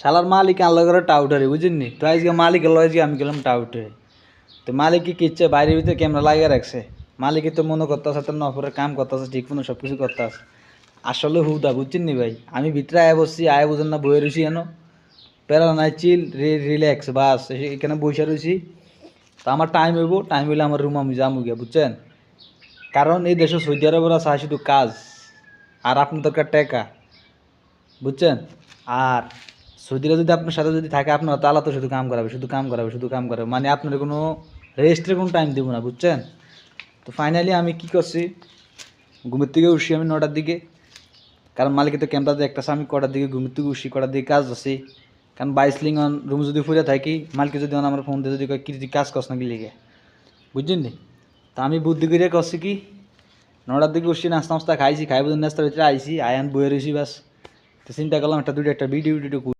শালার মালিক আনলো করে টাউটারে বুঝেননি। তো আজকে মালিকের লয় যে আমি গেলাম টাউটারে। তো মালিক কি কিচ্ছে বাইরের ভিতরে ক্যামেরা লাগিয়ে রাখছে। মালিকে তো মনে করতেছে তোর নফরের কাম করতেছে ঠিক মতো সব কিছু করতেছে। আসলে হুদা বুঝছেন নি ভাই, আমি ভিতরে আয়া বসছি, আয়া বুঝেন না বয়ে রয়েছি এনো প্যারা নাই চিল রিল্যাক্স বাস এখানে বসে রয়েছি। তো আমার টাইম হইব, টাইম হইলে আমার রুম আমি যাবো গিয়া বুঝছেন। কারণ এই দেশে সৌদি আরবের আছে শুধু কাজ আর আপনার দরকার টাকা বুঝছেন। আর সৌদিরা যদি আপনার সাথে যদি থাকে আপনার তাহলে তো শুধু কাম করাবে, শুধু কাম করাবে, শুধু কাম করাবে, মানে আপনার কোনো রেস্টের কোনো টাইম দেবো না বুঝছেন। তো ফাইনালি আমি কি করছি, ঘুমের থেকে উঠছি আমি 9টার দিকে, কারণ মালিকে তো ক্যামেরাতে একটা আমি কটার দিকে ঘুমের থেকে উঠছি, কটার দিকে কাজ আছি। কারণ বাইসলিং অন রুম যদি ফুরে থাকি মালিকে যদি আমার ফোন দিয়ে যদি কি যদি কাজ করছ না কি লিগে বুঝছেন নি। তা আমি বুদ্ধি করে করছি কি 9টার দিকে উঠছি, নাস্তা মাস্তা খাইছি, খাই বুঝুন নাস্তার ভিতরে আইসি আয়ান বয়ে রয়েছি বাস। তো চিন্তা করলাম একটা দুটো একটা ভিডিও